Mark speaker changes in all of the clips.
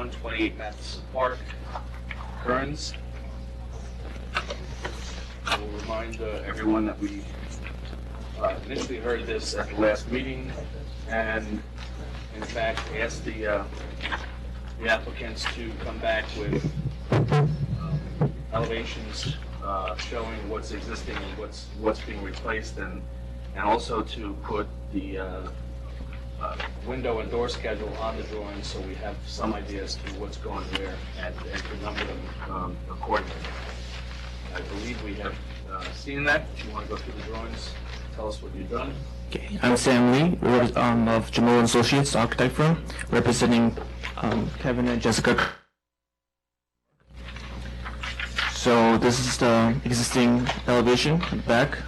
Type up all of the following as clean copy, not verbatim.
Speaker 1: 128 Matheson Park, Kearns. I will remind everyone that we initially heard this at the last meeting, and in fact asked the applicants to come back with elevations showing what's existing and what's being replaced, and also to put the window and door schedule on the drawing so we have some idea as to what's going where and to number them accordingly. I believe we have seen that. If you want to go through the drawings, tell us what you've done.
Speaker 2: Okay, I'm Sam Lee of Jamal Associates, the architect firm, representing Kevin and Jessica. So this is the existing elevation in the back.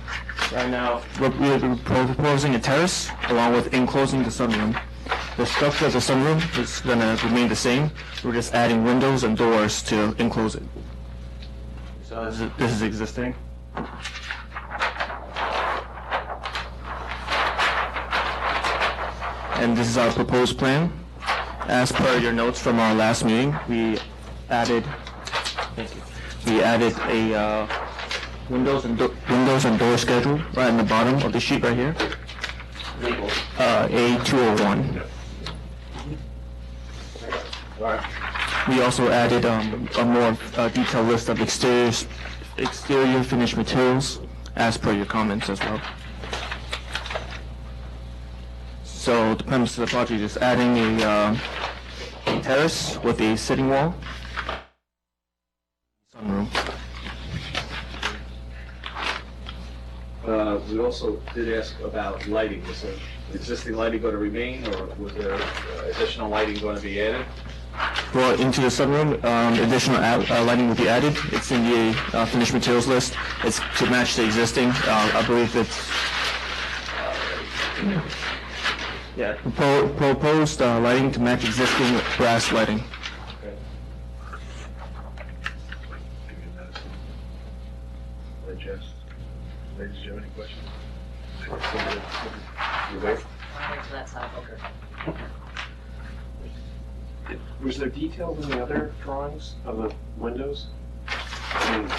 Speaker 2: Right now, we're proposing a terrace along with enclosing the sunroom. The structure of the sunroom is going to remain the same. We're just adding windows and doors to enclose it. So this is existing. And this is our proposed plan. As per your notes from our last meeting, we added a windows and door schedule right in the bottom of the sheet right here. A201. We also added a more detailed list of exterior finished materials as per your comments as well. So the premise of the project is adding a terrace with a sitting wall, sunroom.
Speaker 1: We also did ask about lighting. Was the existing lighting going to remain, or was there additional lighting going to be added?
Speaker 2: Well, into the sunroom, additional lighting will be added. It's in the finished materials list. It's to match the existing. I believe it's proposed lighting to match existing brass lighting.
Speaker 1: Okay. Jess, ladies, do you have any questions? You wait.
Speaker 3: To that side.
Speaker 1: Okay.
Speaker 4: Was there details in the other drawings of the windows? I mean,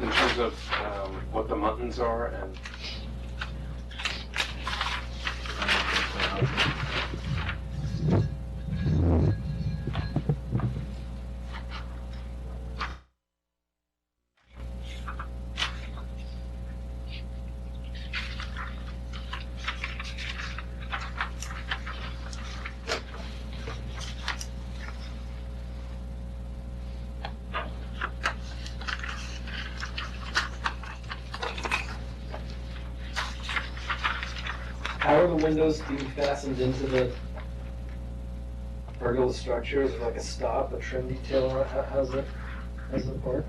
Speaker 4: in terms of what the muttons are and...
Speaker 5: How are the windows being fastened into the pergola structure? Is it like a stop, a trim detail, or how's it work?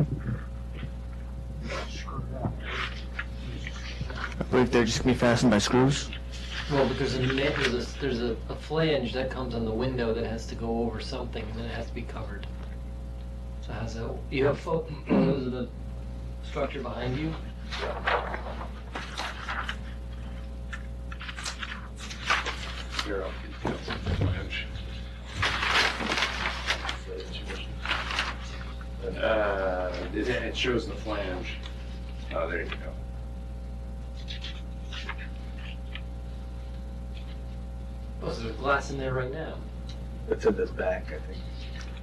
Speaker 2: I believe they're just going to be fastened by screws.
Speaker 3: Well, because there's a flange that comes on the window that has to go over something, and then it has to be covered. So how's that? You have photos of the structure behind you?
Speaker 4: Here, flange. It shows the flange. Oh, there you go.
Speaker 3: Oh, so there's glass in there right now.
Speaker 1: It's in the back, I think.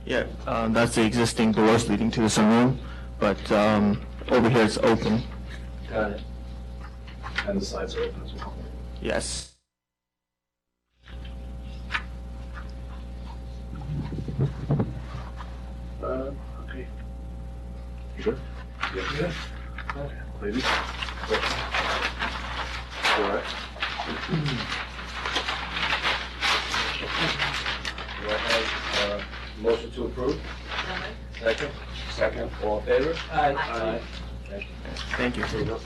Speaker 2: Yeah, that's the existing doors leading to the sunroom, but over here it's open.
Speaker 3: Got it.
Speaker 1: And the sides are open as well.
Speaker 2: Yes.
Speaker 1: Okay. You good? Yeah. Okay. Ladies? All right. Do I have a motion to approve? Second? Second. All in favor?
Speaker 3: Aye.
Speaker 1: Aye. Thank you.
Speaker 2: Thank you.
Speaker 1: There you go.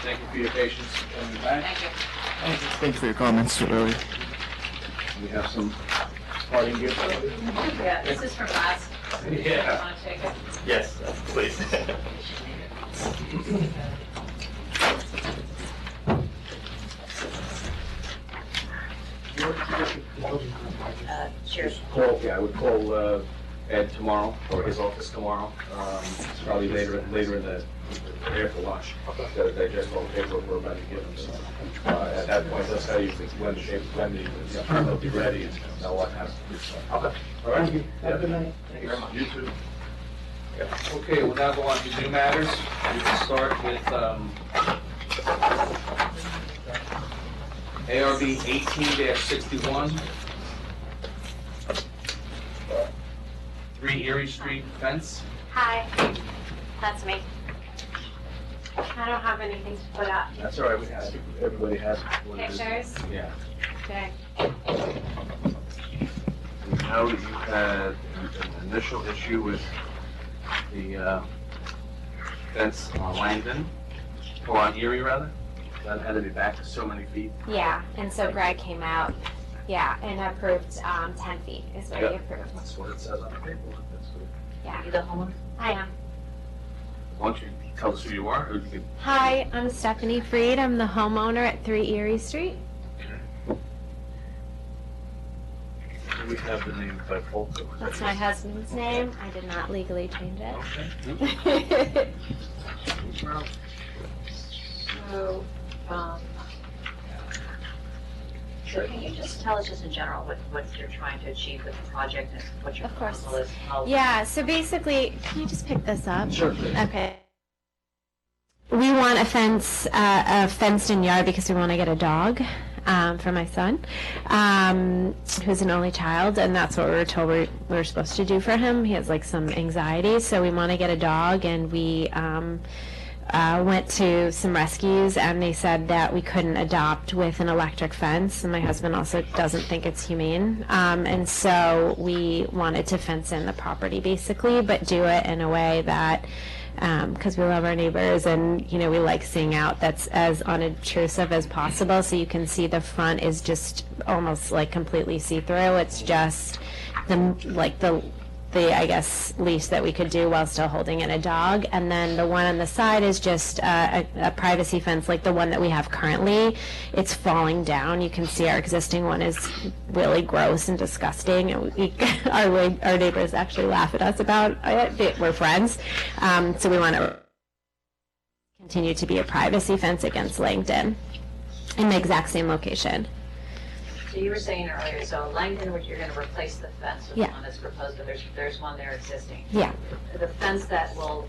Speaker 1: Thank you for your patience coming back.
Speaker 3: Thank you.
Speaker 2: Thank you for your comments earlier.
Speaker 1: We have some parting gifts.
Speaker 6: Yeah, this is from us.
Speaker 1: Yeah.
Speaker 6: Want to take it?
Speaker 2: Yes, please.
Speaker 6: Cheers.
Speaker 1: I would call Ed tomorrow, or his office tomorrow. It's probably later in the, after lunch. Got to digest all the paperwork we're about to give him, so. At that point, that's how you think when the permit will be ready and know what happens. Okay. All right? Thank you. Have a good night. Thank you very much. You too. Okay, we'll now go on to new matters. We can start with, ARB 18-61. 3 Erie Street fence.
Speaker 7: Hi, that's me. I don't have anything to put up.
Speaker 1: That's all right, we have, everybody has what it is.
Speaker 7: Pictures?
Speaker 1: Yeah.
Speaker 7: Okay.
Speaker 1: We know that you had an initial issue with the fence on Langdon, or on Erie rather. That had to be back so many feet.
Speaker 7: Yeah, and so Greg came out, and approved 10 feet is what he
Speaker 1: Yeah.
Speaker 7: approved.
Speaker 1: That's what it says on the paperwork, that's good.
Speaker 7: Yeah,
Speaker 6: You the homeowner?
Speaker 7: I am.
Speaker 1: Why don't you tell us who you are, or you can...
Speaker 7: Hi, I'm Stephanie Freed. I'm the homeowner at 3 Erie Street.
Speaker 1: We have the name by Polk.
Speaker 7: That's my husband's name. I did not legally change it.
Speaker 1: Okay.
Speaker 6: So, so can you just tell us just in general what you're trying to achieve with the project and what your
Speaker 7: Of course.
Speaker 6: proposal is? How-
Speaker 7: Yeah, so basically, can you just pick this up?
Speaker 1: Sure.
Speaker 7: Okay. We want a fenced-in yard because we want to get a dog for my son, who's an only child, and that's what we were told we were supposed to do for him. He has like some anxiety, so we want to get a dog, and we went to some rescues, and they said that we couldn't adopt with an electric fence, and my husband also doesn't think it's humane, and so we wanted to fence in the property basically, but do it in a way that because we love our neighbors, and we like seeing out that's as unobtrusive as possible, so you can see the front is just almost like completely see-through. It's just the I guess least that we could do while still holding in a dog, and then the one on the side is just a privacy fence like the one that we have currently. It's falling down. You can see our existing one is really gross and disgusting, and our neighbors actually laugh at us about it. We're friends, so we want to continue to be a privacy fence against Langdon in the exact same location.
Speaker 6: So you were saying earlier, so Langdon, which you're going to replace the fence with
Speaker 7: Yeah.
Speaker 6: the one that's proposed, but there's one there existing.
Speaker 7: Yeah.
Speaker 6: The fence that will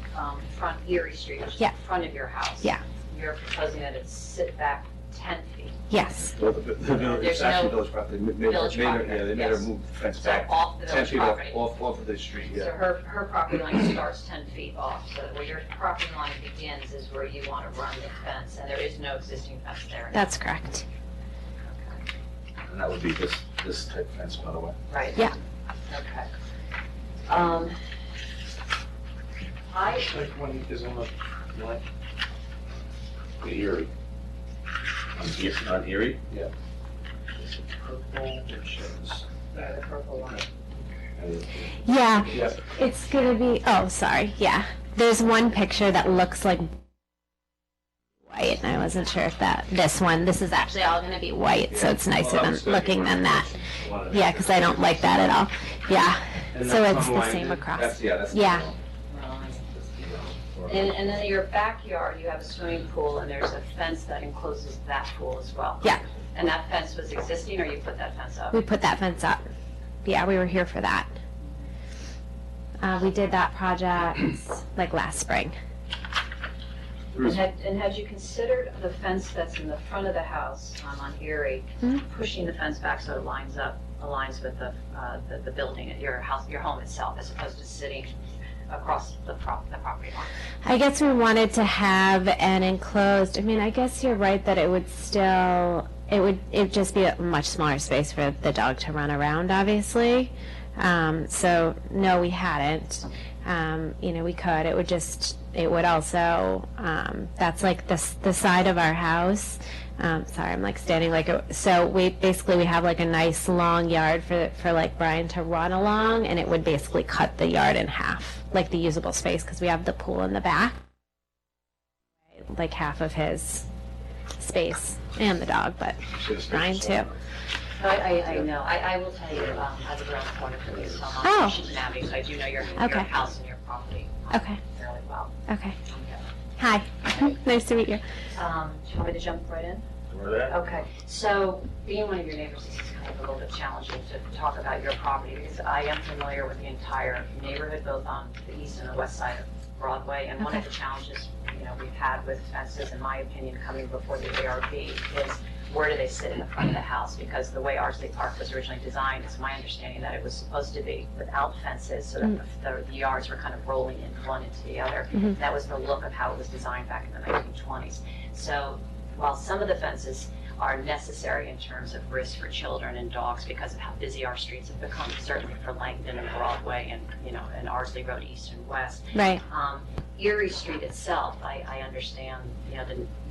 Speaker 6: front Erie Street, which is
Speaker 7: Yeah.
Speaker 6: in front of your house.
Speaker 7: Yeah.
Speaker 6: You're proposing that it sit back 10 feet.
Speaker 7: Yes.
Speaker 1: Well, it's actually village property.
Speaker 6: Village property,
Speaker 1: Yeah, they made her
Speaker 6: yes.
Speaker 1: move the fence
Speaker 6: So
Speaker 1: back
Speaker 6: off the
Speaker 1: 10
Speaker 6: village
Speaker 1: feet
Speaker 6: property.
Speaker 1: off of the street,
Speaker 6: So
Speaker 1: yeah.
Speaker 6: her property line starts 10 feet off, so where your property line begins is where you want to run the fence, and there is no existing fence there.
Speaker 7: That's correct.
Speaker 1: And that would be this type fence, by the way.
Speaker 6: Right?
Speaker 7: Yeah.
Speaker 6: Okay.
Speaker 4: Like one is on the left.
Speaker 1: Erie. On Erie?
Speaker 4: Yeah.
Speaker 1: It's a purple, it shows
Speaker 6: The
Speaker 1: that.
Speaker 6: purple line.
Speaker 7: Yeah.
Speaker 1: Yeah.
Speaker 7: It's gonna be, oh, sorry, yeah. There's one picture that looks like white, and I wasn't sure if this is actually all gonna be white, so it's nicer than looking than that. Yeah, because I don't like that at all. Yeah,
Speaker 1: And
Speaker 7: so
Speaker 1: that's
Speaker 7: it's
Speaker 1: on
Speaker 7: the
Speaker 1: Langdon?
Speaker 7: same across.
Speaker 1: That's the
Speaker 7: Yeah.
Speaker 1: yellow.
Speaker 6: And then in your backyard, you have a swimming pool, and there's a fence that encloses that pool as well.
Speaker 7: Yeah.
Speaker 6: And that fence was existing, or you put that fence up?
Speaker 7: We put that fence up. Yeah, we were here for that. We did that project like last spring.
Speaker 6: And had you considered the fence that's in the front of the house on Erie,
Speaker 7: Mhm.
Speaker 6: pushing the fence back so it aligns with the building at your house, your home itself, as opposed to sitting across the property line?
Speaker 7: I guess we wanted to have an enclosed, I mean, I guess you're right that it would just be a much smaller space for the dog to run around, obviously. So no, we hadn't. We could, it would also, that's like the side of our house. Sorry, I'm like standing so we have like a nice long yard for like Brian to run along, and it would basically cut the yard in half, like the usable space, because we have the pool in the back, like half of his space, and the dog, but Brian too.
Speaker 6: I know. I will tell you, as a girl's point of view, so
Speaker 7: Oh.
Speaker 6: I'm she's Abby, so I do know your
Speaker 7: Okay.
Speaker 6: house and your property
Speaker 7: Okay.
Speaker 6: fairly well.
Speaker 7: Okay.
Speaker 6: Yeah.
Speaker 7: Hi. Nice to meet you.
Speaker 6: Do you want me to jump right in? Okay, so being one of your neighbors, this is kind of a little bit challenging to talk about your property because I am familiar with the entire neighborhood, both on the east and the west side of Broadway. And one of
Speaker 7: Okay.
Speaker 6: the challenges, we've had with fences, in my opinion, coming before the ARB is where do they sit in the front of the house? Because the way Ardsley Park was originally designed, it's my understanding that it was supposed to be without fences so that the yards were kind of rolling in one into the other.
Speaker 7: Mhm.
Speaker 6: That was the look of how it was designed back in the 1920s. So while some of the fences are necessary in terms of risk for children and dogs because of how busy our streets have become, certainly for Langdon and Broadway and, and Ardsley Road East and West.
Speaker 7: Right.
Speaker 6: Erie Street itself, I understand,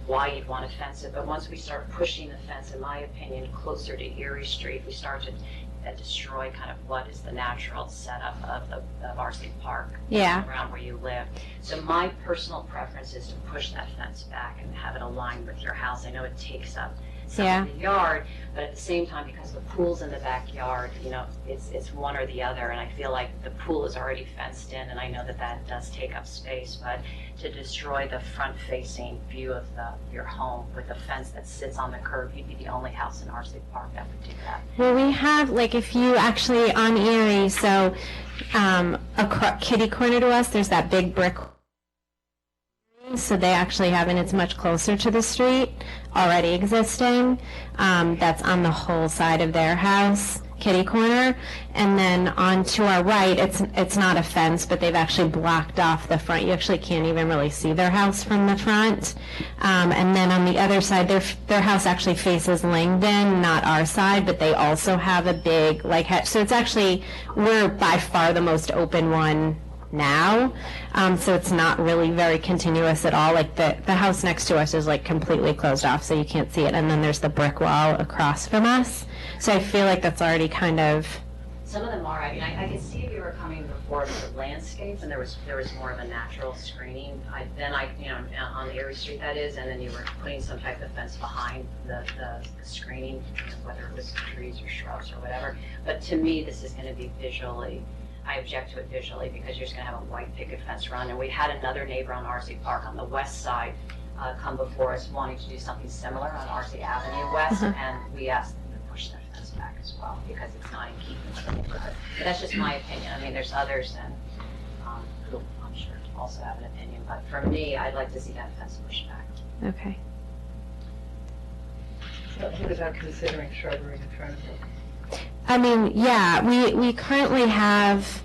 Speaker 6: why you'd want to fence it, but once we start pushing the fence, in my opinion, closer to Erie Street, we start to destroy kind of what is the natural setup of Ardsley Park
Speaker 7: Yeah.
Speaker 6: around where you live. So my personal preference is to push that fence back and have it aligned with your house. I know it takes up some
Speaker 7: Yeah.
Speaker 6: of the yard, but at the same time, because the pool's in the backyard, it's one or the other, and I feel like the pool is already fenced in, and I know that does take up space, but to destroy the front-facing view of your home with a fence that sits on the curb, you'd be the only house in Ardsley Park that would do that.
Speaker 7: Well, we have, like, if you actually, on Erie, so kitty corner to us, there's that big brick. So they actually have, and it's much closer to the street, already existing. That's on the whole side of their house, kitty corner. And then on to our right, it's not a fence, but they've actually blocked off the front. You actually can't even really see their house from the front. And then on the other side, their house actually faces Langdon, not our side, but they also have a big, so it's actually, we're by far the most open one now, so it's not really very continuous at all. Like the house next to us is like completely closed off, so you can't see it, and then there's the brick wall across from us. So I feel like that's already kind of.
Speaker 6: Some of them are. I mean, I could see if you were coming before the landscapes, and there was more of a natural screening. On Erie Street that is, and then you were putting some type of fence behind the screening, whether it was trees or shrubs or whatever. But to me, this is going to be visually. I object to it visually because you're just going to have a white picket fence run. And we had another neighbor on Ardsley Park on the west side come before us wanting to do something similar on Ardsley Avenue West, and we asked them to push their fence back as well because it's not in keeping with the neighborhood. But that's just my opinion. I mean, there's others and who I'm sure also have an opinion. But for me, I'd like to see that fence pushed back.
Speaker 7: Okay.
Speaker 5: So what about considering shrubbery in front of it?
Speaker 7: I mean, yeah, we currently have,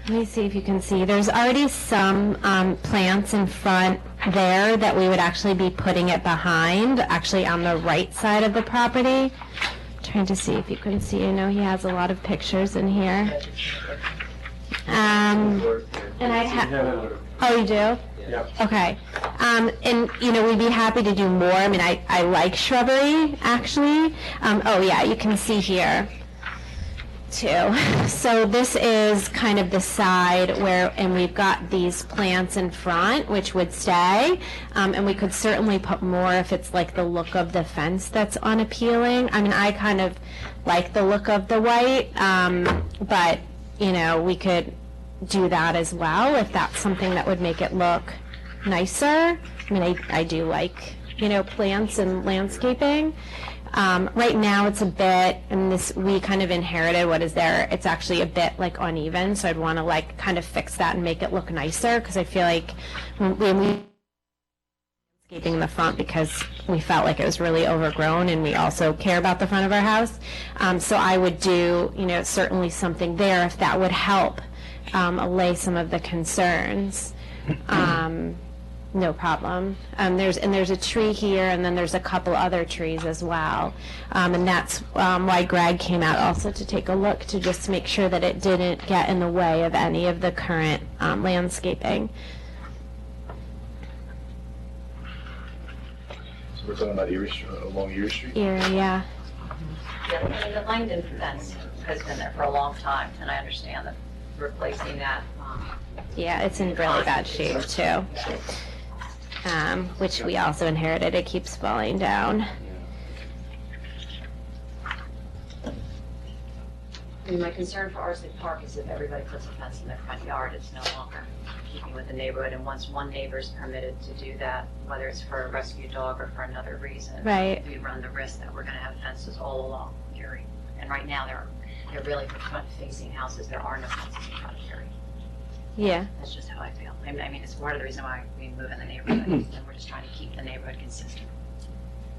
Speaker 7: let me see if you can see, there's already some plants in front there that we would actually be putting it behind, actually on the right side of the property. Trying to see if you can see, I know he has a lot of pictures in here. And I have, oh, you do?
Speaker 4: Yep.
Speaker 7: Okay. And, we'd be happy to do more. I mean, I like shrubbery, actually. Oh, yeah, you can see here, too. So this is kind of the side and we've got these plants in front, which would stay. And we could certainly put more if it's like the look of the fence that's unappealing. I mean, I kind of like the look of the white, but, we could do that as well if that's something that would make it look nicer. I mean, I do like, plants and landscaping. Right now it's a bit, and we kind of inherited what is there. It's actually a bit like uneven, so I'd want to kind of fix that and make it look nicer because I feel like when we landscaping the front because we felt like it was really overgrown and we also care about the front of our house. So I would do, certainly something there if that would help allay some of the concerns. No problem. There's a tree here, and then there's a couple other trees as well. And that's why Greg came out also to take a look to just make sure that it didn't get in the way of any of the current landscaping.
Speaker 8: So we're talking about along Erie Street?
Speaker 7: Here, yeah.
Speaker 6: Yeah, I mean, the Langdon fence has been there for a long time, and I understand that replacing that.
Speaker 7: Yeah, it's in really bad shape too. Which we also inherited. It keeps falling down.
Speaker 6: I mean, my concern for Ardsley Park is if everybody puts a fence in their front yard, it's no longer keeping with the neighborhood. And once one neighbor's permitted to do that, whether it's for a rescue dog or for another reason,
Speaker 7: Right.
Speaker 6: we run the risk that we're gonna have fences all along Erie. And right now, they're really for front-facing houses, there are no fences in front of Erie.
Speaker 7: Yeah.
Speaker 6: That's just how I feel. I mean, it's part of the reason why we move in the neighborhood, and we're just trying to keep the neighborhood consistent.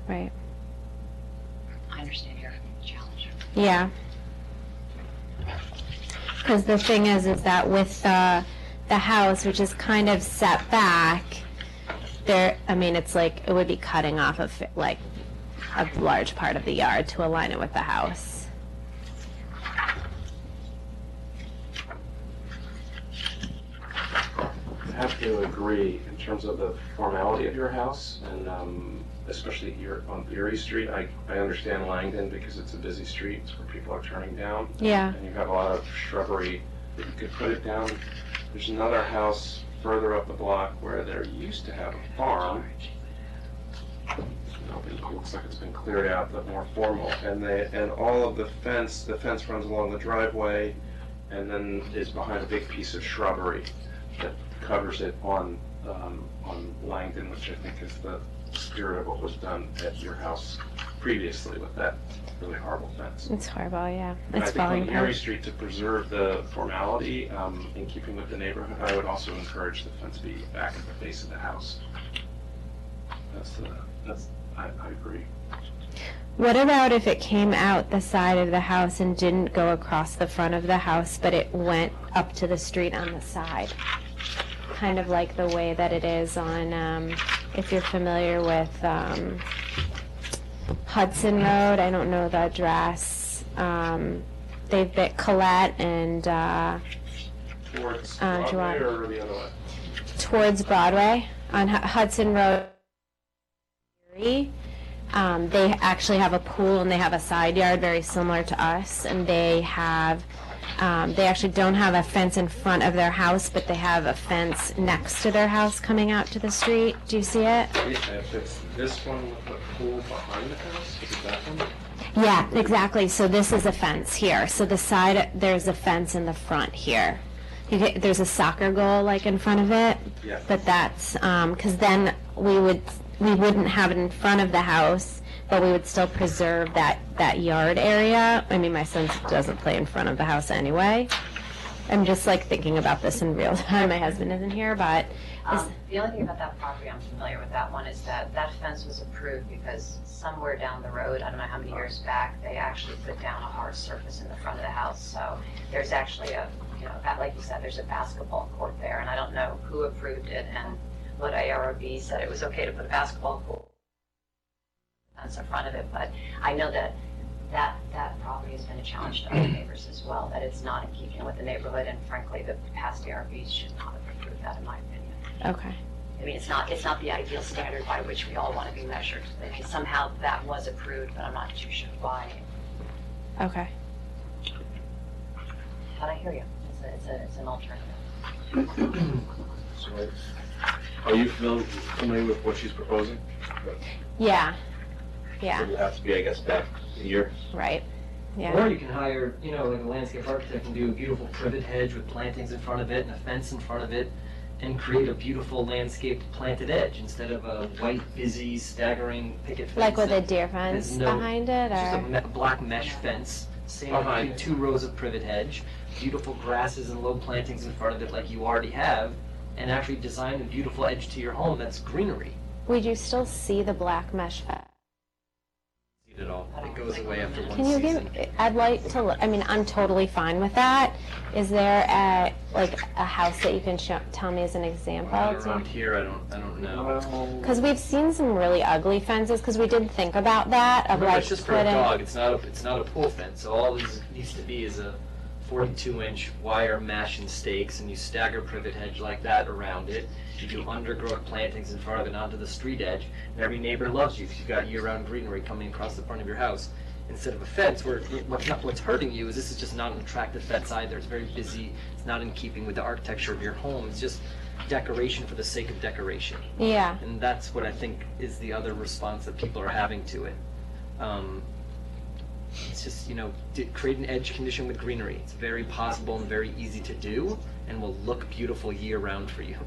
Speaker 7: Right.
Speaker 6: I understand your challenge.
Speaker 7: Yeah. Because the thing is that with the house, which is kind of set back, there, I mean, it's like, it would be cutting off like a large part of the yard to align it with the house.
Speaker 4: I have to agree in terms of the formality of your house, and especially here on Erie Street. I understand Langdon because it's a busy street, it's where people are turning down.
Speaker 7: Yeah.
Speaker 4: And you've got a lot of shrubbery that you could put it down. There's another house further up the block where there used to have a farm. It looks like it's been cleared out, but more formal. And all of the fence runs along the driveway and then is behind a big piece of shrubbery that covers it on Langdon, which I think is the spirit of what was done at your house previously with that really horrible fence.
Speaker 7: It's horrible, yeah.
Speaker 4: And
Speaker 7: It's
Speaker 4: I
Speaker 7: falling
Speaker 4: think on Erie
Speaker 7: apart.
Speaker 4: Street, to preserve the formality in keeping with the neighborhood, I would also encourage the fence be back at the base of the house. I agree.
Speaker 7: What about if it came out the side of the house and didn't go across the front of the house, but it went up to the street on the side? Kind of like the way that it is on, if you're familiar with Hudson Road, I don't know the address. They've been Colette and
Speaker 4: Towards
Speaker 7: Broadway
Speaker 4: Broadway or the other way?
Speaker 7: towards Broadway on Hudson Road. They actually have a pool and they have a side yard very similar to us, and they actually don't have a fence in front of their house, but they have a fence next to their house coming out to the street. Do you see it?
Speaker 4: If it's this one with the pool behind the house, is it that one?
Speaker 7: Yeah, exactly. So this is a fence here. So the side, there's a fence in the front here. There's a soccer goal like in front of it.
Speaker 4: Yeah.
Speaker 7: But that's, because then we wouldn't have it in front of the house, but we would still preserve that yard area. I mean, my son doesn't play in front of the house anyway. I'm just like thinking about this in real time. My husband isn't here, but
Speaker 6: The only thing about that property, I'm familiar with that one, is that that fence was approved because somewhere down the road, I don't know how many years back, they actually put down a hard surface in the front of the house. So there's actually like you said, there's a basketball court there, and I don't know who approved it and what ARB said it was okay to put a basketball court fence in front of it, but I know that property has been a challenge to other neighbors as well, that it's not in keeping with the neighborhood, and frankly, the past ARBs should not have approved that, in my opinion.
Speaker 7: okay.
Speaker 6: I mean, it's not the ideal standard by which we all want to be measured. Somehow that was approved, but I'm not too sure why.
Speaker 7: Okay.
Speaker 6: But I hear you. It's an alternative.
Speaker 8: So, are you familiar with what she's proposing?
Speaker 7: Yeah.
Speaker 8: It
Speaker 7: Yeah.
Speaker 8: would have to be, I guess, back a year.
Speaker 7: Right.
Speaker 3: Or
Speaker 7: Yeah.
Speaker 3: you can hire, like a landscape architect and do a beautiful privet hedge with plantings in front of it and a fence in front of it, and create a beautiful landscaped planted edge instead of a white, busy, staggering picket fence.
Speaker 7: Like with a
Speaker 3: that
Speaker 7: deer fence
Speaker 3: has no-
Speaker 7: behind it,
Speaker 3: Just a
Speaker 7: or
Speaker 3: black mesh fence, same
Speaker 4: Behind
Speaker 3: between
Speaker 4: it.
Speaker 3: 2 rows of privet hedge, beautiful grasses and low plantings in front of it like you already have, and actually design a beautiful edge to your home that's greenery.
Speaker 7: would you still see the black mesh fence?
Speaker 3: It all. It goes away after one
Speaker 7: Can you
Speaker 3: season.
Speaker 7: I'd like to, I mean, I'm totally fine with that. Is there a house that you can tell me as an example?
Speaker 3: Around here, I don't know.
Speaker 7: Because we've seen some really ugly fences, because we did think about that, of
Speaker 3: Remember,
Speaker 7: like
Speaker 3: it's just for a
Speaker 7: putting.
Speaker 3: dog. It's not a pool fence. So all this needs to be is a 42-inch wire mesh and stakes, and you stagger privet hedge like that around it. You do undergrowth plantings in front of it onto the street edge, and every neighbor loves you because you've got year-round greenery coming across the front of your house. Instead of a fence, where what's hurting you is this is just not an attractive fence either. It's very busy. It's not in keeping with the architecture of your home. It's just decoration for the sake of decoration.
Speaker 7: Yeah.
Speaker 3: And that's what I think is the other response that people are having to it. It's just, create an edge condition with greenery. It's very possible and very easy to do, and will look beautiful year-round for you.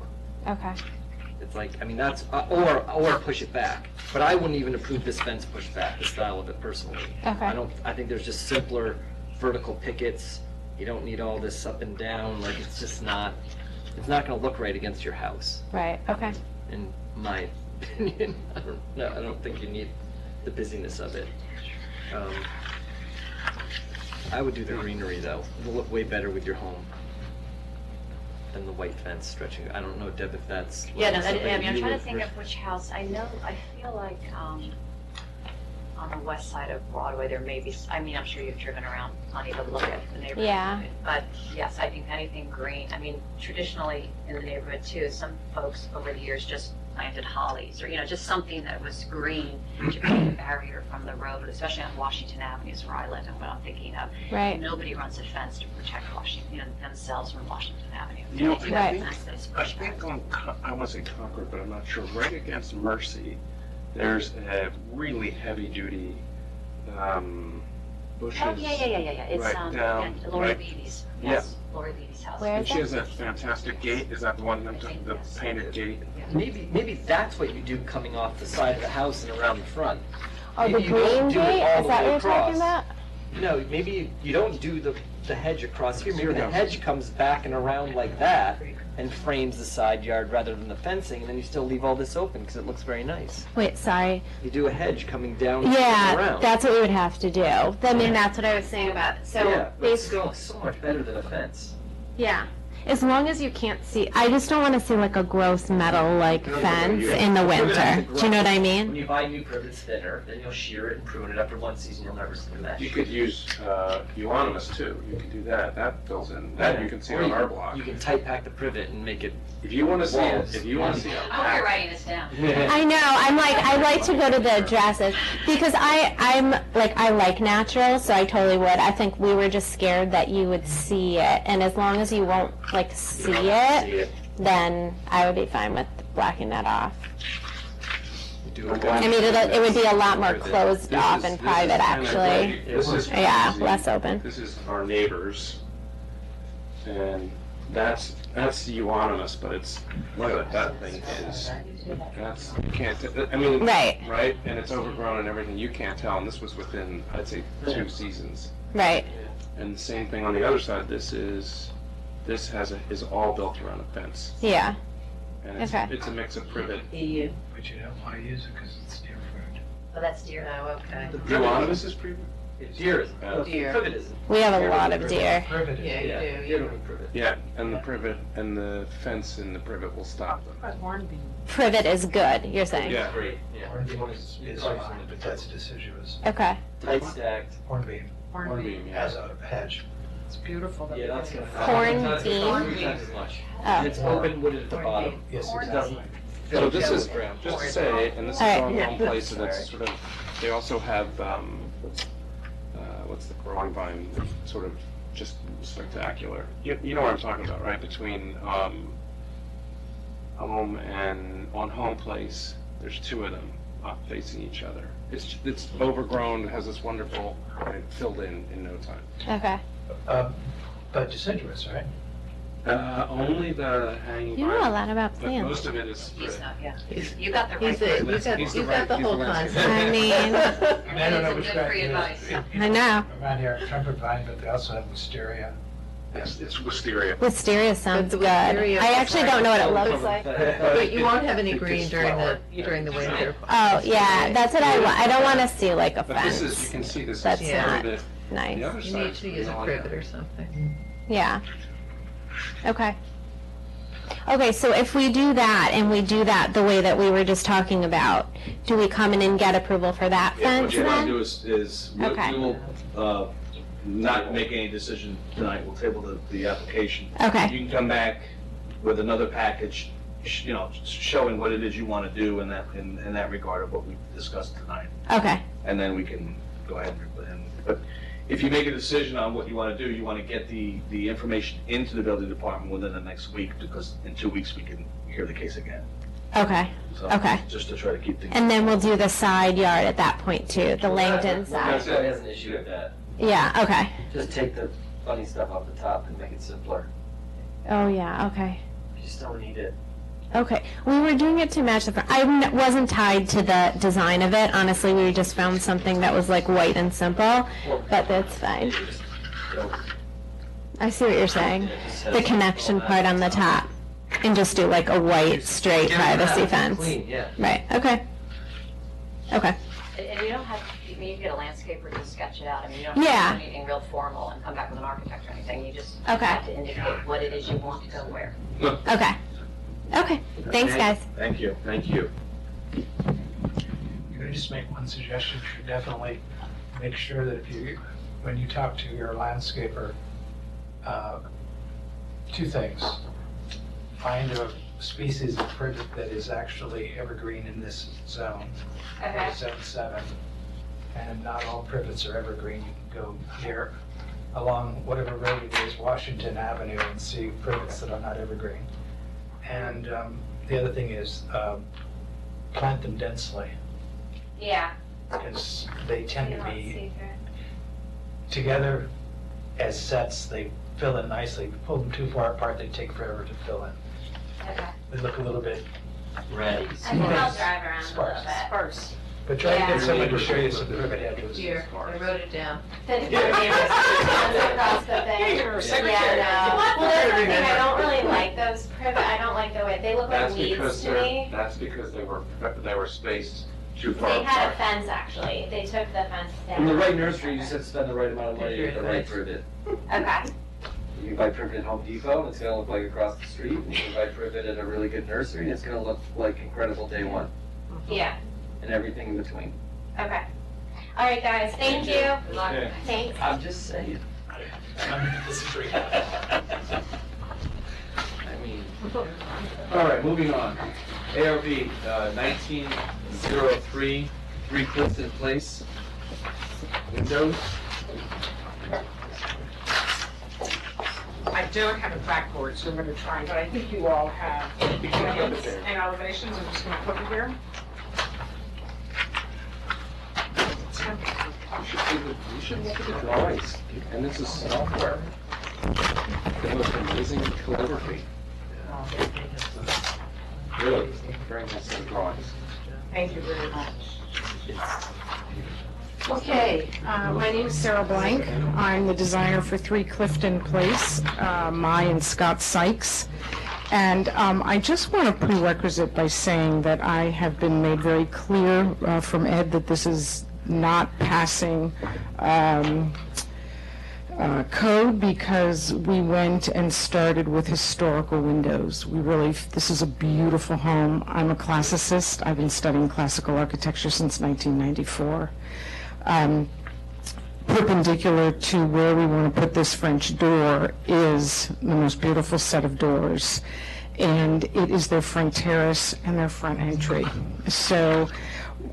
Speaker 7: Okay.
Speaker 3: It's like, that's, or push it back. But I wouldn't even approve this fence pushed back, the style of it personally.
Speaker 7: Okay.
Speaker 3: I think there's just simpler vertical pickets. You don't need all this up and down, like, it's just not, it's not gonna look right against your house,
Speaker 7: Right. Okay.
Speaker 3: in my opinion. I don't think you need the busyness of it. I would do the greenery though. It'll look way better with your home than the white fence stretching. I don't know, Deb, if that's.
Speaker 6: Yeah, no,
Speaker 3: something
Speaker 6: I'm
Speaker 3: you
Speaker 6: trying to
Speaker 3: would
Speaker 6: think of which house, I feel like, on the west side of Broadway, there may be, I'm sure you've driven around plenty to look at the neighborhood.
Speaker 7: Yeah.
Speaker 6: But yes, I think anything green, traditionally in the neighborhood too, some folks over the years just planted hollies or, just something that was green to create a barrier from the road, especially on Washington Avenue is where I live and what I'm thinking of.
Speaker 7: Right.
Speaker 6: Nobody runs a fence to protect Washington, themselves from Washington Avenue.
Speaker 4: You know,
Speaker 6: They do have
Speaker 7: Right.
Speaker 6: a fence that is
Speaker 4: I
Speaker 6: pushed back.
Speaker 4: think I want to say Concord, but I'm not sure. Right against Mercy, there's a really heavy-duty bushes.
Speaker 6: Oh, yeah. It's,
Speaker 4: Right down,
Speaker 6: Lori
Speaker 4: right.
Speaker 6: Beatty's.
Speaker 4: Yeah.
Speaker 6: Yes, Lori Beatty's house.
Speaker 7: Where
Speaker 4: And
Speaker 7: is
Speaker 4: she
Speaker 7: that?
Speaker 4: has that fantastic gate. Is that the one, the painted gate?
Speaker 3: Maybe that's what you do coming off the side of the house and around the front.
Speaker 7: Oh, the
Speaker 3: Maybe you don't
Speaker 7: green
Speaker 3: do it
Speaker 7: gate?
Speaker 3: all
Speaker 7: Is
Speaker 3: the
Speaker 7: that
Speaker 3: way
Speaker 7: what you're talking
Speaker 3: across.
Speaker 7: about?
Speaker 3: No, maybe you don't do the hedge across here. Maybe the
Speaker 4: Yeah.
Speaker 3: hedge comes back and around like that and frames the side yard rather than the fencing, and then you still leave all this open because it looks very nice.
Speaker 7: Wait, sorry.
Speaker 3: You do a hedge coming down and
Speaker 7: Yeah,
Speaker 3: around.
Speaker 7: that's what we would have to do. That's what I was saying about. So
Speaker 3: yeah, but it's
Speaker 7: basically,
Speaker 3: still so much better than a fence.
Speaker 7: yeah. As long as you can't see, I just don't want to see like a gross metal like fence in the winter. Do you know what I
Speaker 3: When
Speaker 7: mean?
Speaker 3: you buy new privets thinner, then you'll shear it and prune it. After one season, you'll never see the mesh.
Speaker 4: You could use euonymus too. You could do that. That fills in. That you can see on our block.
Speaker 3: You can tight pack the privet and make it.
Speaker 4: If you want to see it,
Speaker 3: Walls.
Speaker 4: if you want to see it,
Speaker 6: I hope you're writing this down.
Speaker 7: I know. I like to go to the dresses because I like natural, so I totally would. I think we were just scared that you would see it, and as long as you won't like see it, then I would be fine with blacking that off. I mean, it would be a lot more closed off and private, actually.
Speaker 4: This is
Speaker 7: Yeah,
Speaker 4: easy.
Speaker 7: less open.
Speaker 4: This is our neighbors, and that's the euonymus, but it's look at what that thing is. That's you can't. I mean,
Speaker 7: Right.
Speaker 4: right, and it's overgrown and everything. You can't tell, and this was within I'd say 2 seasons.
Speaker 7: Right.
Speaker 4: And the same thing on the other side. This is all built around a fence,
Speaker 7: Yeah.
Speaker 4: and it's,
Speaker 7: Okay.
Speaker 4: it's a mix of privet.
Speaker 6: EU.
Speaker 5: But you don't want to use it because it's deer food.
Speaker 6: Oh, that's deer. Oh, okay.
Speaker 3: The privet
Speaker 4: Euonymus is privet.
Speaker 3: Deer isn't.
Speaker 4: Oh.
Speaker 6: Deer.
Speaker 3: Privet isn't.
Speaker 7: We have a lot of deer.
Speaker 5: Privet is.
Speaker 6: Yeah, you do.
Speaker 3: Deer don't need privet.
Speaker 4: Yeah, and the privet and the fence and the privet will stop them.
Speaker 7: Privet is good, you're saying?
Speaker 4: Yeah.
Speaker 3: Great. Yeah.
Speaker 5: Hornbeam is fine, but that's deciduous.
Speaker 7: Okay.
Speaker 3: Tight stacked.
Speaker 5: Hornbeam
Speaker 4: Hornbeam, yeah.
Speaker 5: has a hedge.
Speaker 6: It's beautiful.
Speaker 3: Yeah, that's gonna.
Speaker 7: Hornbeam?
Speaker 3: 3 times as much.
Speaker 7: Oh.
Speaker 3: And it's open wooded at the bottom.
Speaker 5: Yes,
Speaker 3: It
Speaker 5: exactly.
Speaker 3: doesn't.
Speaker 4: So
Speaker 3: fill
Speaker 4: this
Speaker 3: down
Speaker 4: is,
Speaker 3: the ground.
Speaker 4: just to say, and this is
Speaker 7: All right.
Speaker 4: on
Speaker 7: Yeah.
Speaker 4: Home Place, and it's sort of, they also have, what's the growing vine, sort of just spectacular. You know what I'm talking about, right? Between Home and, on Home Place, there's 2 of them facing each other. It's overgrown, it has this wonderful, and it filled in no time.
Speaker 7: Okay.
Speaker 5: But deciduous, right?
Speaker 4: Only the hanging
Speaker 7: You know a
Speaker 4: vine,
Speaker 7: lot about
Speaker 4: but
Speaker 7: plants.
Speaker 4: most of it is
Speaker 6: He's
Speaker 4: spread.
Speaker 6: not, yeah. You got the right.
Speaker 9: He's the,
Speaker 4: He's
Speaker 9: you
Speaker 4: right-
Speaker 9: got the
Speaker 4: he's
Speaker 9: whole
Speaker 4: landscape.
Speaker 9: concept.
Speaker 7: I mean,
Speaker 5: I don't know
Speaker 6: It's
Speaker 5: which
Speaker 6: good free
Speaker 5: kind
Speaker 6: advice.
Speaker 7: I know.
Speaker 5: Around here, trumpet vine, but they also have wisteria.
Speaker 4: Yes, it's wisteria.
Speaker 7: Wisteria sounds
Speaker 9: the
Speaker 7: good.
Speaker 9: wisteria
Speaker 7: I
Speaker 9: is
Speaker 7: actually
Speaker 9: like-
Speaker 7: don't know what it looks like.
Speaker 9: But you won't have any
Speaker 4: It
Speaker 9: green
Speaker 4: gets
Speaker 9: during the,
Speaker 4: flowered.
Speaker 9: during the winter.
Speaker 7: Oh, yeah, that's what I want. I don't want to see like a
Speaker 4: But this is, you
Speaker 7: fence.
Speaker 4: can see this
Speaker 7: That's
Speaker 4: is
Speaker 9: not
Speaker 4: privet. The
Speaker 7: Nice.
Speaker 4: other
Speaker 9: You
Speaker 4: side
Speaker 9: need
Speaker 4: is
Speaker 9: to use a
Speaker 4: lawn.
Speaker 9: privet or something.
Speaker 7: Yeah. Okay. Okay, so if we do that and we do that the way that we were just talking about, do we come in and get approval for that
Speaker 1: Yeah,
Speaker 7: fence
Speaker 1: what you want to do
Speaker 7: then?
Speaker 1: is
Speaker 7: Okay.
Speaker 1: we will not make any decision tonight. We'll table the application.
Speaker 7: Okay.
Speaker 1: You can come back with another package, showing what it is you want to do in that regard of what we discussed tonight.
Speaker 7: Okay,
Speaker 1: And then we can go ahead but if you make a decision on what you want to do, you want to get the information into the building department within the next week, because in 2 weeks we can hear the case again.
Speaker 7: Okay,
Speaker 1: So,
Speaker 7: Okay.
Speaker 1: Just to try to keep things.
Speaker 7: and then we'll do the side yard at that point too, the Langdon side.
Speaker 5: That's why he has an issue with that.
Speaker 7: Yeah, okay.
Speaker 5: Just take the funny stuff off the top and make it simpler.
Speaker 7: Oh, yeah, okay.
Speaker 5: You just don't need it.
Speaker 7: Okay, we were doing it to match the front. Wasn't tied to the design of it. Honestly, we just found something that was like white and simple, but that's fine.
Speaker 5: Just don't-
Speaker 7: I see what you're saying.
Speaker 5: it just has
Speaker 7: The connection
Speaker 5: all that
Speaker 7: part on the top, and just do like a white, straight privacy fence.
Speaker 5: Clean, yeah.
Speaker 7: Right, okay. Okay,
Speaker 6: And you don't have, you can get a landscaper to sketch it out. I mean, you don't
Speaker 7: Yeah.
Speaker 6: have to do anything real formal and come back with an architect or anything. You just
Speaker 7: Okay.
Speaker 6: have to indicate what it is you want to go where.
Speaker 7: okay. Okay, thanks, guys.
Speaker 1: Thank you.
Speaker 4: Thank you.
Speaker 10: Can I just make one suggestion? You should definitely make sure that when you talk to your landscaper, two things. Find a species of privet that is actually evergreen in this zone, zone 7. And not all privets are evergreen. You can go here along whatever road it is, Washington Avenue, and see privets that are not evergreen. And the other thing is plant them densely,
Speaker 6: Yeah.
Speaker 10: because they tend to be together as sets. They fill in nicely. If you pull them too far apart, they take forever to fill in.
Speaker 6: Okay.
Speaker 10: They look a little bit,
Speaker 5: Ready.
Speaker 6: I think I'll drive around a little
Speaker 10: Sparse.
Speaker 6: bit. First.
Speaker 10: but try to
Speaker 6: Yeah.
Speaker 10: get someone to show you some privet hedges.
Speaker 9: Here, I wrote it down.
Speaker 7: Across the thing.
Speaker 5: You're a
Speaker 7: Yeah, no. Well, that's the thing, I don't really like those privet, I don't like the way, they look like
Speaker 4: That's
Speaker 7: weeds
Speaker 4: because
Speaker 7: to me.
Speaker 4: they were spaced too far
Speaker 7: They had a
Speaker 4: apart.
Speaker 7: fence, actually, they took the fence
Speaker 5: In the
Speaker 7: down.
Speaker 5: right nursery, you said spend the right amount of money to get the right privet.
Speaker 7: Okay,
Speaker 5: You can buy privet at Home Depot, and it's gonna look like across the street. And you can buy privet at a really good nursery, and it's gonna look like incredible day one,
Speaker 7: yeah,
Speaker 5: and everything in between.
Speaker 7: okay. All right, guys, thank you.
Speaker 1: Okay.
Speaker 7: Thanks.
Speaker 5: I'm just saying.
Speaker 10: Disagree.
Speaker 5: I mean,
Speaker 1: All right, moving on. ARB 1903, 3 Clifton Place. Windows.
Speaker 11: I don't have a backboard, so I'm going to try, but I think you all have plans and elevations. I'm just going to put it here.
Speaker 4: You should look at the drawings, and this is software. The most amazing calligraphy. Really, very nice set of drawings.
Speaker 11: Thank you very much. Okay, my name is Sarah Blank. I'm the designer for 3 Clifton Place, my and Scott Sykes. And I just want to prerequisite by saying that I have been made very clear from Ed that this is not passing code because we went and started with historical windows. This is a beautiful home. I'm a classicist. I've been studying classical architecture since 1994. Perpendicular to where we want to put this French door is the most beautiful set of doors, and it is their front terrace and their front entry. So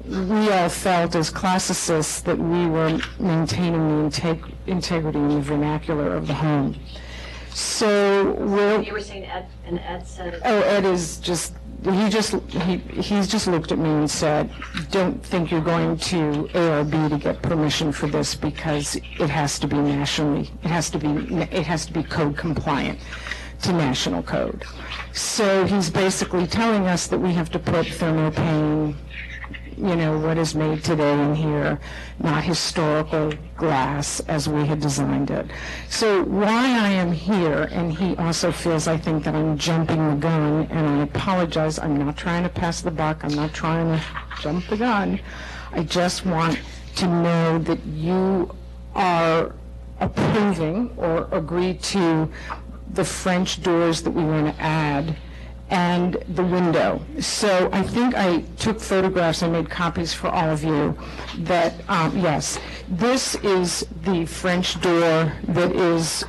Speaker 11: we all felt as classicists that we were maintaining the integrity and the vernacular of the home. So
Speaker 6: You were saying Ed, and Ed said.
Speaker 11: Ed is just, he's just looked at me and said, don't think you're going to ARB to get permission for this because it has to be it has to be code compliant to national code. So he's basically telling us that we have to put thermopane, what is made today in here, not historical glass as we had designed it. So why I am here, and he also feels, I think, that I'm jumping the gun, and I apologize, I'm not trying to pass the buck, I'm not trying to jump the gun. I just want to know that you are approving or agree to the French doors that we want to add and the window. So I think I took photographs, I made copies for all of you, that, yes, this is the French door that is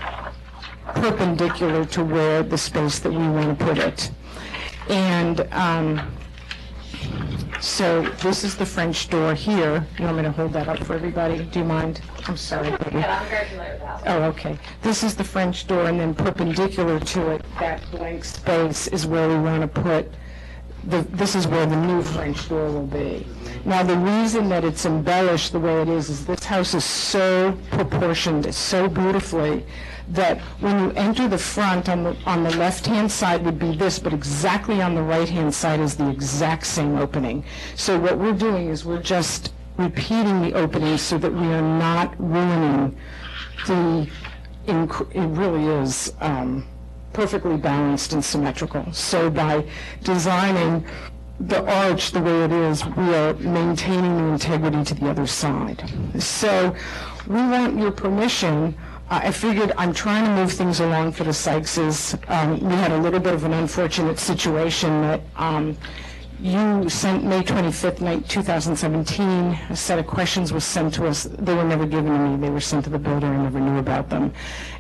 Speaker 11: perpendicular to where the space that we want to put it. And so this is the French door here. You want me to hold that up for everybody? Do you mind? I'm sorry, baby.
Speaker 6: Yeah, I'm very familiar with the house.
Speaker 11: Oh, okay. This is the French door, and then perpendicular to it, that blank space is where we want to put this is where the new French door will be. Now, the reason that it's embellished the way it is this house is so proportioned, so beautifully, that when you enter the front, on the left-hand side would be this, but exactly on the right-hand side is the exact same opening. So what we're doing is we're just repeating the opening so that we are not ruining it really is perfectly balanced and symmetrical. So by designing the arch the way it is, we are maintaining the integrity to the other side. So we want your permission. I figured I'm trying to move things along for the Sykeses. We had a little bit of an unfortunate situation that you sent May 25th, 2017, a set of questions was sent to us. They were never given to me. They were sent to the builder. I never knew about them.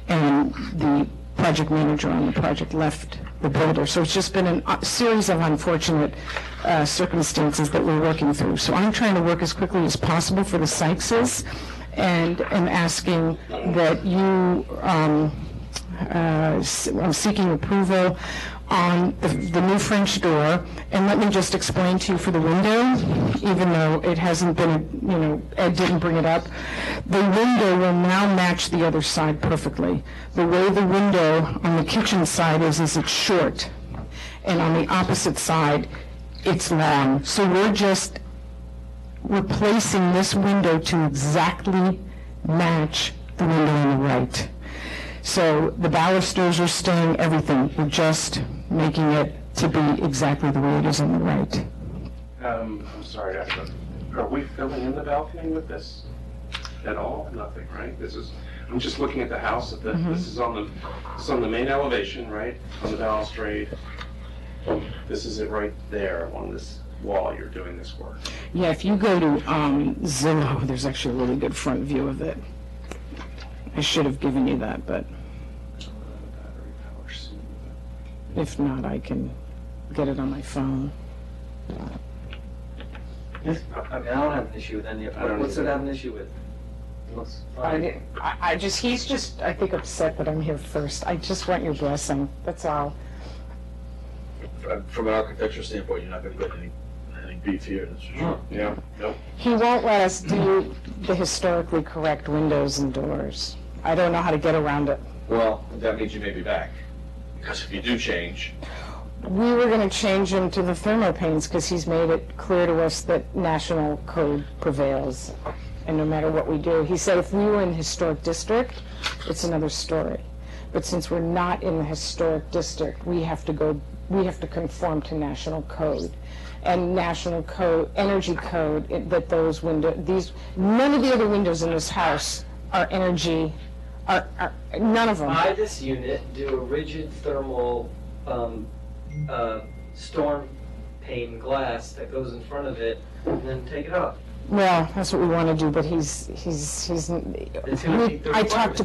Speaker 11: And the project manager on the project left the builder. So it's just been a series of unfortunate circumstances that we're working through. So I'm trying to work as quickly as possible for the Sykeses, and am asking that you, I'm seeking approval on the new French door. And let me just explain to you for the window, even though it hasn't been, Ed didn't bring it up, the window will now match the other side perfectly. The way the window on the kitchen side is it's short, and on the opposite side, it's long. So we're just replacing this window to exactly match the window on the right. So the balusters are staying, everything. We're just making it to be exactly the way it is on the right.
Speaker 4: I'm sorry, are we filling in the balcony with this at all? Nothing, right? I'm just looking at the house. This is on the main elevation, right? On the balustrade. This is it right there on this wall you're doing this work.
Speaker 11: Yeah, if you go to Zillow, there's actually a really good front view of it. I should have given you that, but if not, I can get it on my phone.
Speaker 5: I mean, I don't have an issue with any of it. What's it have an issue with? It looks fine.
Speaker 11: He's just, I think, upset that I'm here first. I just want your blessing, that's all.
Speaker 1: From an architecture standpoint, you're not going to get any beef here, that's for sure.
Speaker 4: Yeah, nope.
Speaker 11: He won't let us do the historically correct windows and doors. I don't know how to get around it.
Speaker 1: Well, that means you may be back, because if you do change,
Speaker 11: We were going to change him to the thermopanes because he's made it clear to us that national code prevails. And no matter what we do, he said if we were in the historic district, it's another story. But since we're not in the historic district, we have to conform to national code. And national code, energy code, that those none of the other windows in this house are energy, none of them.
Speaker 3: Buy this unit, do a rigid thermal storm pane glass that goes in front of it, and then take it off.
Speaker 11: Well, that's what we want to do, but I talked to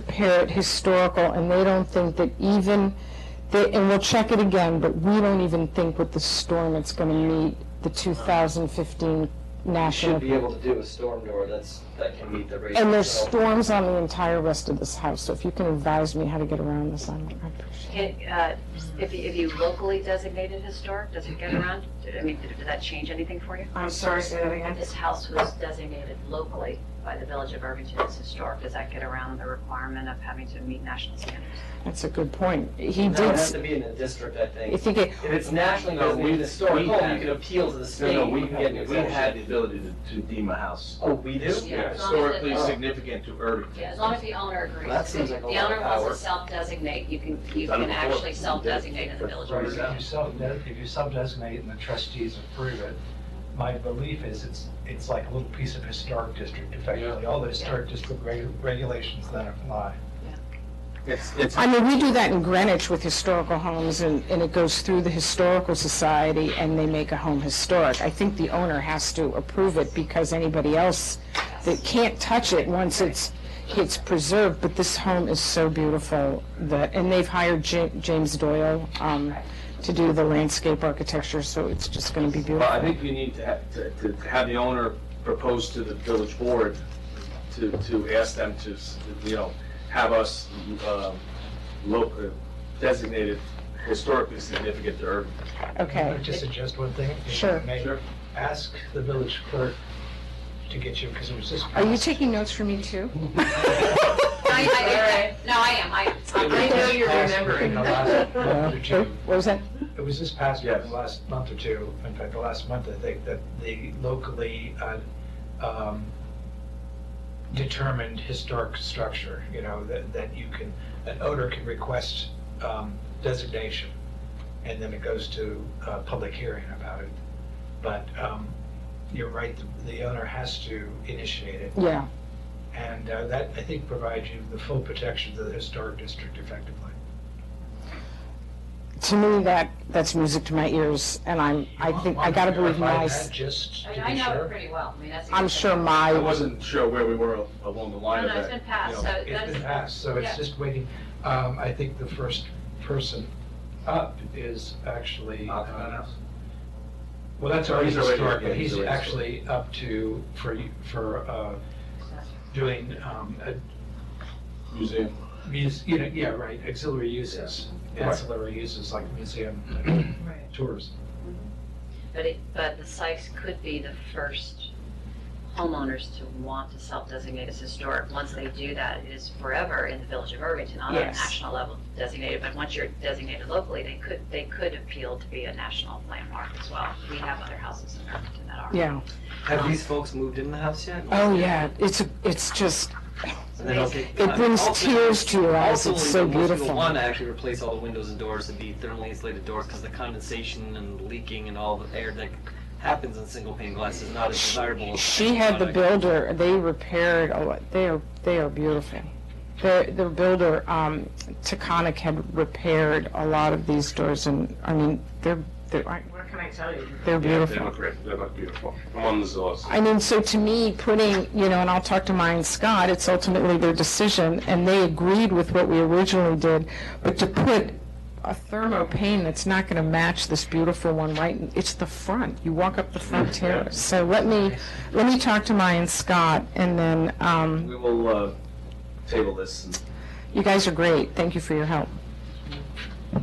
Speaker 11: Parrot Historical, and they don't think that and we'll check it again, but we don't even think with the storm it's going to meet the 2015 national.
Speaker 3: You should be able to do a storm door that can meet the rating.
Speaker 11: And there's storms on the entire rest of this house, so if you can advise me how to get around this, I appreciate it.
Speaker 6: If you locally designated historic, does it get around? I mean, does that change anything for you?
Speaker 11: I'm sorry, say that again?
Speaker 6: This house was designated locally by the Village of Irvington as historic. Does that get around the requirement of having to meet national standards?
Speaker 11: That's a good point.
Speaker 3: It has to be in the district, I think. If it's nationally designated historic, you can appeal to the state.
Speaker 1: we
Speaker 3: You can get an
Speaker 1: had
Speaker 3: exemption.
Speaker 1: the ability to deem a house.
Speaker 3: Oh, we do?
Speaker 6: Yeah.
Speaker 1: Historically significant to Irvington.
Speaker 6: Yeah, as long as the owner agrees.
Speaker 3: That seems like a
Speaker 6: The
Speaker 3: lot
Speaker 6: owner
Speaker 3: of
Speaker 6: wants
Speaker 3: power.
Speaker 6: to self-designate, you can
Speaker 1: Done it before.
Speaker 6: actually self-designate in the Village of Irvington.
Speaker 10: If you sub-designate and the trustees approve it, my belief is it's like a little piece of historic district, effectively. All the historic district regulations then apply.
Speaker 11: I mean, we do that in Greenwich with historical homes, and it goes through the Historical Society, and they make a home historic. I think the owner has to approve it because anybody else that can't touch it once it's preserved. But this home is so beautiful and they've hired James Doyle to do the landscape architecture, so it's just going to be beautiful.
Speaker 1: Well, I think we need to have the owner propose to the village board to ask them to, have us designated
Speaker 8: historically significant to Irving.
Speaker 10: Can I
Speaker 11: Okay,
Speaker 10: just suggest one thing? If
Speaker 11: Sure.
Speaker 10: I may?
Speaker 8: Sure.
Speaker 10: Ask the village clerk to get you, because it was just.
Speaker 11: are you taking notes for me too?
Speaker 6: No, I am,
Speaker 9: I know you're
Speaker 10: In the last month or two.
Speaker 11: What was that?
Speaker 10: It was this past,
Speaker 8: Yes.
Speaker 10: the last month or two, in fact, the last month, I think, that the locally determined historic structure, that you can, an owner can request designation, and then it goes to a public hearing about it. But you're right, the owner has to initiate it.
Speaker 11: Yeah,
Speaker 10: And that, I think, provides you the full protection of the historic district effectively.
Speaker 11: to me, that's music to my ears, and I think, I gotta believe my,
Speaker 10: Just to
Speaker 6: I
Speaker 10: be
Speaker 6: know it
Speaker 10: sure.
Speaker 6: pretty well, I mean, that's. a
Speaker 11: I'm
Speaker 6: good
Speaker 11: sure
Speaker 6: thing.
Speaker 8: I
Speaker 11: my,
Speaker 8: wasn't sure where we were along the line
Speaker 6: No,
Speaker 8: of
Speaker 6: no,
Speaker 8: that.
Speaker 6: it's been passed,
Speaker 8: you know.
Speaker 6: so
Speaker 10: It's
Speaker 6: that's.
Speaker 10: been passed, so it's
Speaker 6: yeah.
Speaker 10: just waiting. I think the first person up is actually, well, that's already
Speaker 8: He's already-
Speaker 10: historic,
Speaker 8: yeah,
Speaker 10: but
Speaker 8: he's
Speaker 10: he's
Speaker 8: already
Speaker 10: actually up to, for doing,
Speaker 8: Museum.
Speaker 10: yeah, right, auxiliary uses,
Speaker 8: Yeah.
Speaker 10: ancillary uses like museum tours.
Speaker 6: But the Sykes could be the first homeowners to want to self-designate as historic. Once they do that, it is forever in the village of Irvington, on a
Speaker 11: Yes.
Speaker 6: national level designated. But once you're designated locally, they could appeal to be a national landmark as well. We have other houses in Irvington that are.
Speaker 11: yeah,
Speaker 3: Have these folks moved in the house yet?
Speaker 11: oh yeah, it's just,
Speaker 3: And then, okay,
Speaker 11: it brings
Speaker 3: ultimately-
Speaker 11: tears to your eyes, it's so
Speaker 3: ultimately, most
Speaker 11: beautiful.
Speaker 3: people want to actually replace all the windows and doors to be thermally insulated doors because the condensation and leaking and all the air that happens in single pane glass is not as desirable. as
Speaker 11: She had the
Speaker 3: product.
Speaker 11: builder, they repaired, they are beautiful. The builder, Taconic, had repaired a lot of these doors, and, I mean, they're, what can I tell you? They're
Speaker 4: They
Speaker 11: beautiful.
Speaker 4: look great, they look beautiful. I'm on the Zillow.
Speaker 11: I mean, so to me, putting, and I'll talk to Maya and Scott, it's ultimately their decision, and they agreed with what we originally did, but to put a thermopane that's not going to match this beautiful one, right, it's the front, you walk up the front terrace. So let me talk to Maya and Scott, and then,
Speaker 8: We will table this. And
Speaker 11: you guys are great, thank you for your help.
Speaker 4: Get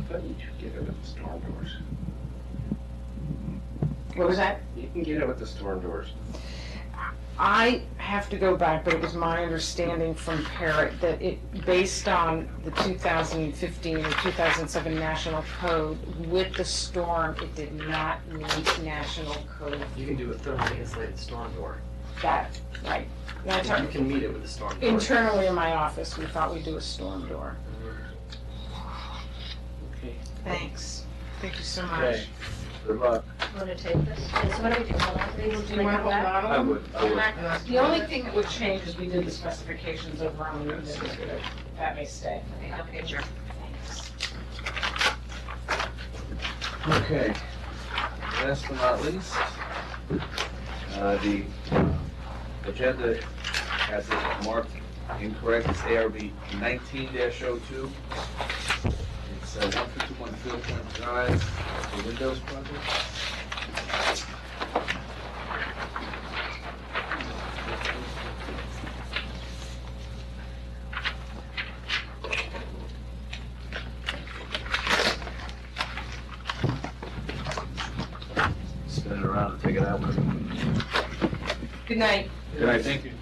Speaker 4: it with the storm doors.
Speaker 11: What was that?
Speaker 4: You can get it with the storm doors.
Speaker 11: I have to go back, but it was my understanding from Parrott that it, based on the 2015 or 2007 National Code, with the storm, it did not meet National Code.
Speaker 3: You can do a thermally insulated storm door.
Speaker 11: That, right. And I
Speaker 3: You
Speaker 11: talked-
Speaker 3: can meet it with a storm door.
Speaker 11: Internally in my office, we thought we'd do a storm door.
Speaker 8: Okay.
Speaker 11: Thanks. Thank you so much.
Speaker 8: Okay. Good luck.
Speaker 6: Want to take this? So what do we do? Hold on, please.
Speaker 11: Do you want to hold on?
Speaker 8: I would.
Speaker 11: The only thing that would change is we did the specifications over on the windows. That may stay.
Speaker 6: Okay, sure.
Speaker 8: Okay. Last but not least, the agenda has it marked incorrect. It's ARB 19-02. It's 151 Field Point Drive, the Windows project. Spin it around and take it out with you.
Speaker 11: Good night.
Speaker 8: Good night, thank you.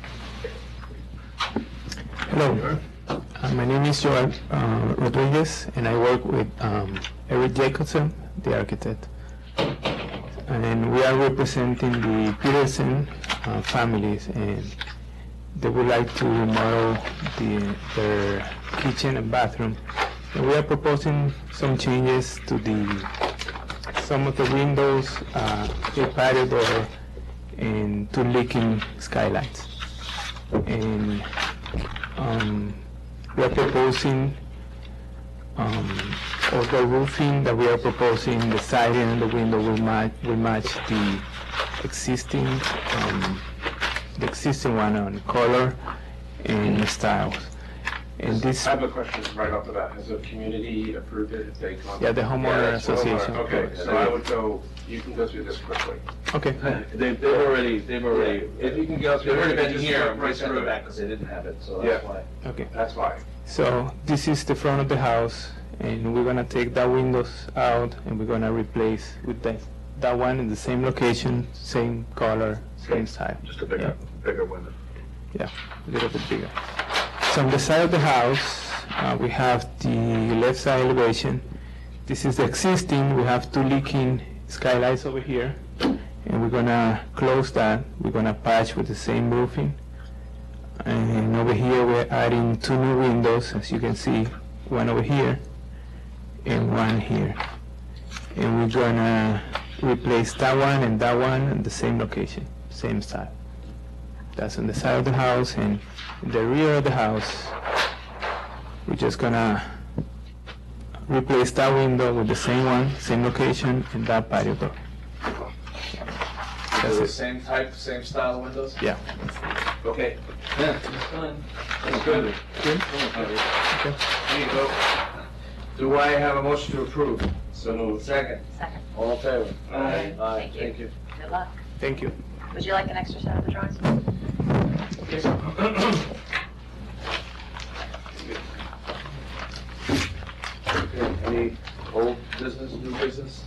Speaker 12: Hello, my name is Joel Rodriguez, and I work with Eric Jacobson, the architect. And we are representing the Peterson families, and they would like to remodel their kitchen and bathroom. And we are proposing some changes to some of the windows, a patio door, and two leaking skylights. And we are proposing, or the roofing that we are proposing, the siding and the window will match the existing one on color and styles. And this,
Speaker 4: I have a question right off the bat. Has the community approved it? If they come?
Speaker 12: Yeah, the homeowner
Speaker 4: that's the homeowner.
Speaker 12: association.
Speaker 4: Okay, so I would go, you can go through this quickly.
Speaker 12: okay,
Speaker 8: They've already,
Speaker 4: If you can go through.
Speaker 8: they've already been
Speaker 4: just
Speaker 8: here,
Speaker 4: go
Speaker 8: right
Speaker 4: right
Speaker 8: through
Speaker 4: through
Speaker 8: it
Speaker 4: it.
Speaker 8: back because they didn't have it, so
Speaker 4: Yeah.
Speaker 8: that's why.
Speaker 12: okay.
Speaker 4: That's why.
Speaker 12: So this is the front of the house, and we're gonna take that windows out, and we're gonna replace with that one in the same location, same color, same size.
Speaker 8: Just a bigger window.
Speaker 12: Yeah, a little bit bigger. So on the side of the house, we have the left side elevation. This is the existing. We have 2 leaking skylights over here, and we're gonna close that. We're gonna patch with the same roofing. And over here, we're adding 2 new windows, as you can see, one over here and one here. And we're gonna replace that one and that one in the same location, same side. That's on the side of the house, and in the rear of the house, we're just gonna replace that window with the same one, same location, and that patio door. That's
Speaker 8: The
Speaker 12: it.
Speaker 8: same type, same style windows?
Speaker 12: Yeah.
Speaker 8: Okay.
Speaker 3: Yeah, it's fine.
Speaker 8: That's good.
Speaker 12: Good?
Speaker 8: There you go. Do I have a motion to approve? So moved. Second.
Speaker 6: Second.
Speaker 8: All in favor?
Speaker 6: Aye.
Speaker 8: Aye,
Speaker 6: Thank you.
Speaker 8: thank you.
Speaker 6: Good luck.
Speaker 12: Thank you.
Speaker 6: Would you like an extra set of the drawings?
Speaker 8: Okay, any old business, new business?